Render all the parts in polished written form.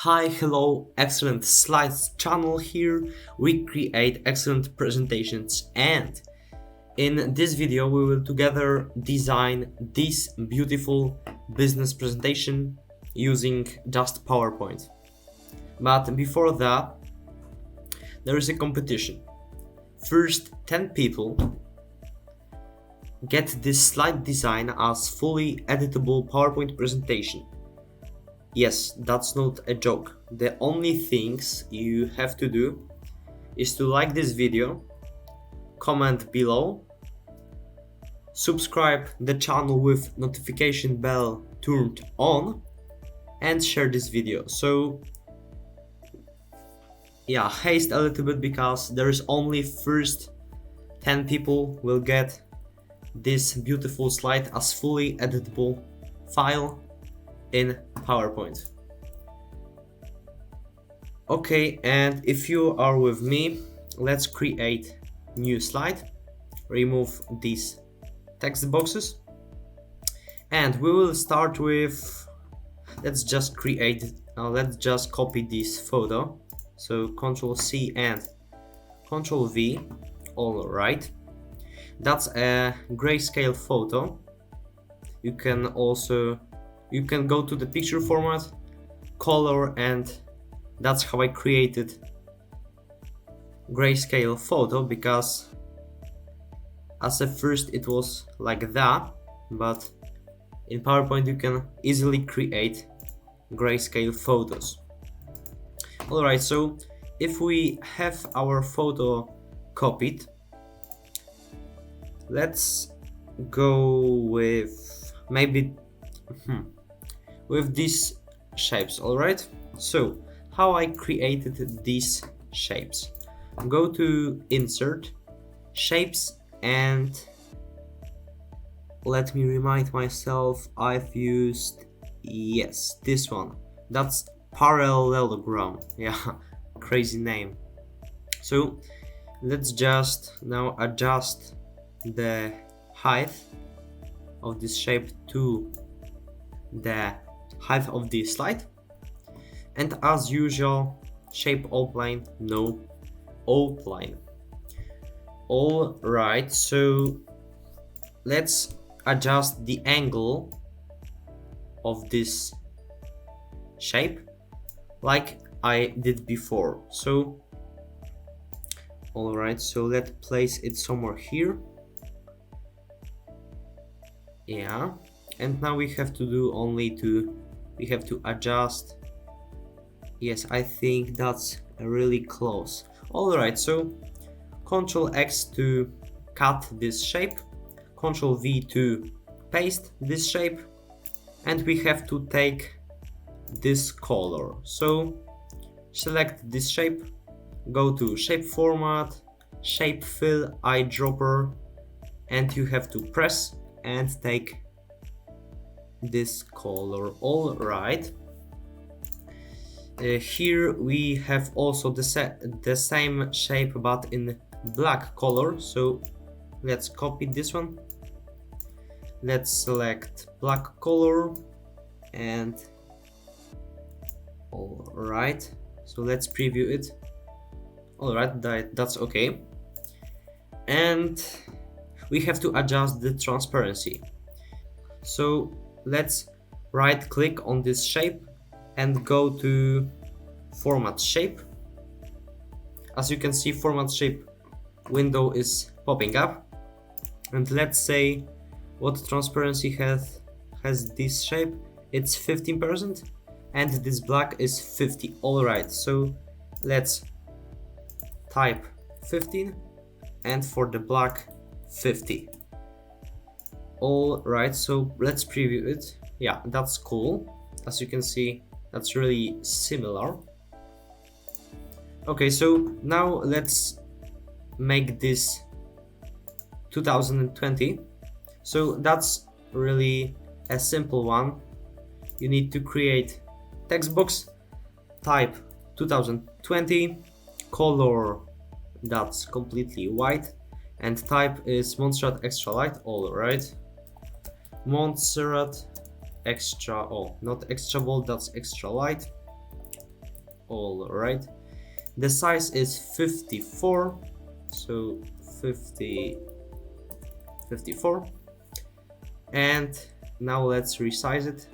Hi, hello, Excellent Slides channel here. We create excellent presentations, and in this video we will together design this beautiful business presentation using just PowerPoint. But before that, there is a competition. First 10 people get this slide design as fully editable PowerPoint presentation. Yes, that's not a joke. The only things you have to do is to like this video, comment below, subscribe the channel with notification bell turned on, and share this video. So yeah, haste a little bit because there is only first 10 people will get this beautiful slide as fully editable file in PowerPoint. Okay, and if you are with me, let's create new slide, remove these text boxes, and we will start with, let's just copy this photo. So Ctrl C and Ctrl V. All right, that's a grayscale photo. You can go to the picture format, color, and that's how I created grayscale photo, because as at first it was like that, but in PowerPoint you can easily create grayscale photos. Alright, so if we have our photo copied, let's go with maybe with these shapes. Alright, so how I created these shapes: go to Insert, Shapes, and let me remind myself, I've used, yes, this one. That's parallelogram. Yeah, crazy name. So let's just now adjust the height of this shape to the height of the slide, and as usual, shape outline, no outline. All right, so let's adjust the angle of this shape like I did before. So all right, so let's place it somewhere here. Yeah, and now we have to do we have to adjust. Yes, I think that's really close. Alright, so Ctrl X to cut this shape, Ctrl V to paste this shape, and we have to take this color. So select this shape, go to shape format, shape fill, eyedropper, and you have to press and take this color. All right, here we have also the same shape but in black color, so let's copy this one. Let's select black color, and all right, so let's preview it. All right, that's okay, and we have to adjust the transparency. So let's right click on this shape and go to format shape. As you can see, format shape window is popping up, and let's say what transparency has this shape. It's 15%, and this black is 50. All right, so let's type 15, and for the black 50. All right, so let's preview it. Yeah, that's cool. As you can see, that's really similar. Okay, so now let's make this 2020. So that's really a simple one. You need to create text box, type 2020, color that's completely white, and type is Montserrat extra light. All right, Montserrat extra, oh, not extra bold, that's extra light. All right, the size is 54, so 54, and now let's resize it.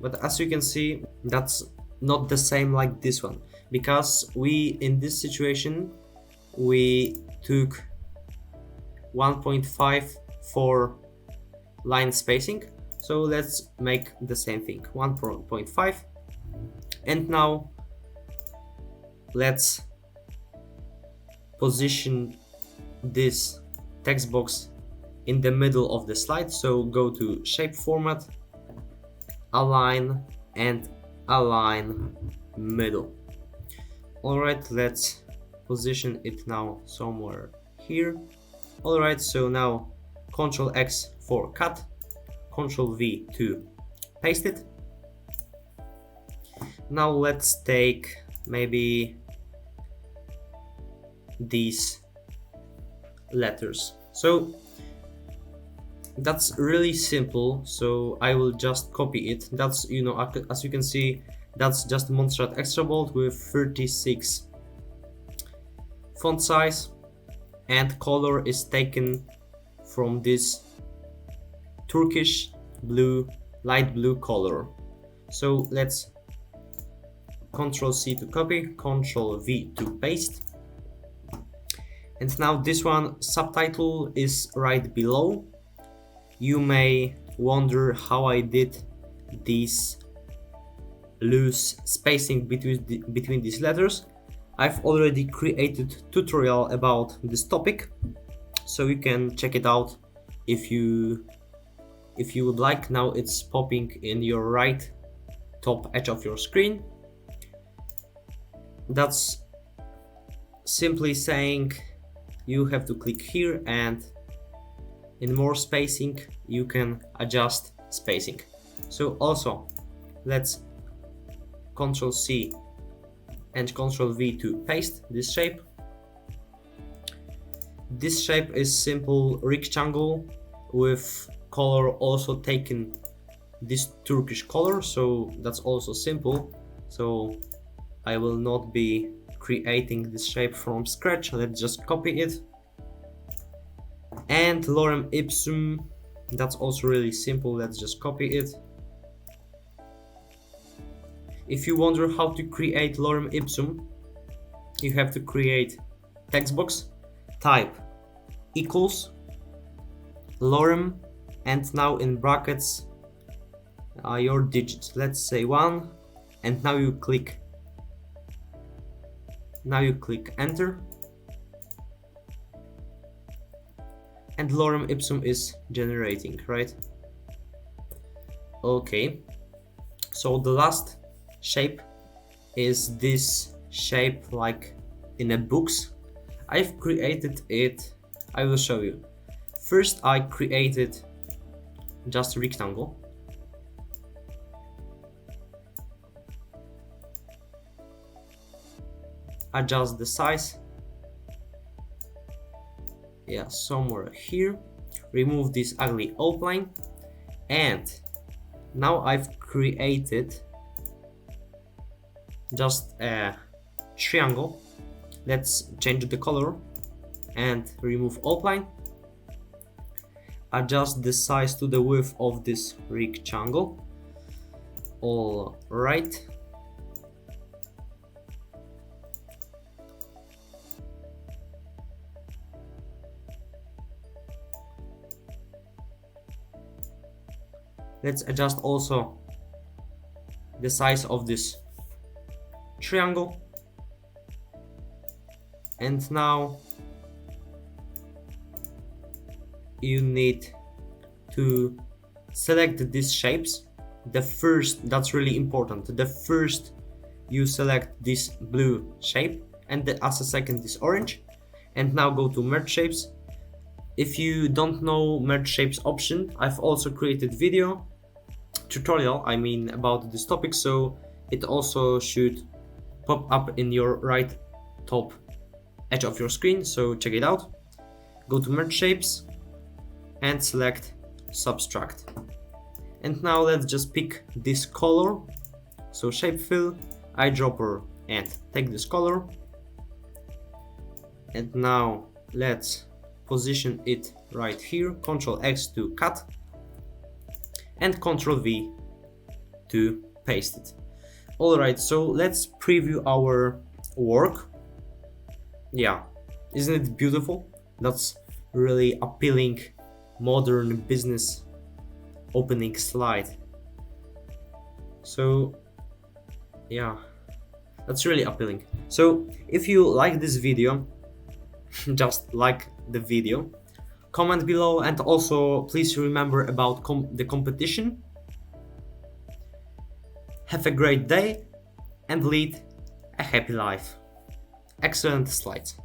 But as you can see, that's not the same like this one, because we, in this situation, we took 1.5 for line spacing. So let's make the same thing, 1.5. And now let's position this text box in the middle of the slide. So go to shape format, align, and align middle. Alright, let's position it now somewhere here. Alright, so now Ctrl X for cut, Ctrl V to paste it. Now let's take maybe these letters. So that's really simple, so I will just copy it. That's, you know, as you can see, that's just Montserrat Extra Bold with 36 font size, and color is taken from this Turkish blue, light blue color. So let's Ctrl C to copy, Ctrl V to paste. And now this one, subtitle, is right below. You may wonder how I did this loose spacing between these letters. I've already created tutorial about this topic, so you can check it out if you would like. Now it's popping in your right top edge of your screen. That's simply saying you have to click here, and in more spacing you can adjust spacing. So also let's Ctrl C and Ctrl V to paste this shape. This shape is simple rectangle with color also taken this Turkish color, so that's also simple. So I will not be creating this shape from scratch. Let's just copy it. And lorem ipsum, that's also really simple. Let's just copy it. If you wonder how to create lorem ipsum, you have to create text box, type equals lorem, and now in brackets your digits. Let's say 1, and now you click enter, and lorem ipsum is generating, right? Okay, so the last shape is this shape like in a books. I've created it, I will show you. First I created just a rectangle. Adjust the size, yeah, somewhere here. Remove this ugly outline, and now I've created just a triangle. Let's change the color and remove outline. Adjust the size to the width of this rectangle. All right. Let's adjust also the size of this triangle. And now you need to select these shapes. The first, that's really important, the first you select this blue shape, and as a second this orange. And now go to merge shapes. If you don't know merge shapes option, I've also created video tutorial, I mean, about this topic, so it also should pop up in your right top edge of your screen, so check it out. Go to merge shapes and select subtract. And now let's just pick this color, so shape fill, eyedropper and take this color. And now let's position it right here. Ctrl X to cut and Ctrl V to paste it. Alright, so let's preview our work. Yeah, isn't it beautiful? That's really appealing, modern business opening slide. So yeah, that's really appealing. So if you like this video, just like the video, comment below, and also please remember about the competition. Have a great day and lead a happy life. Excellent slides.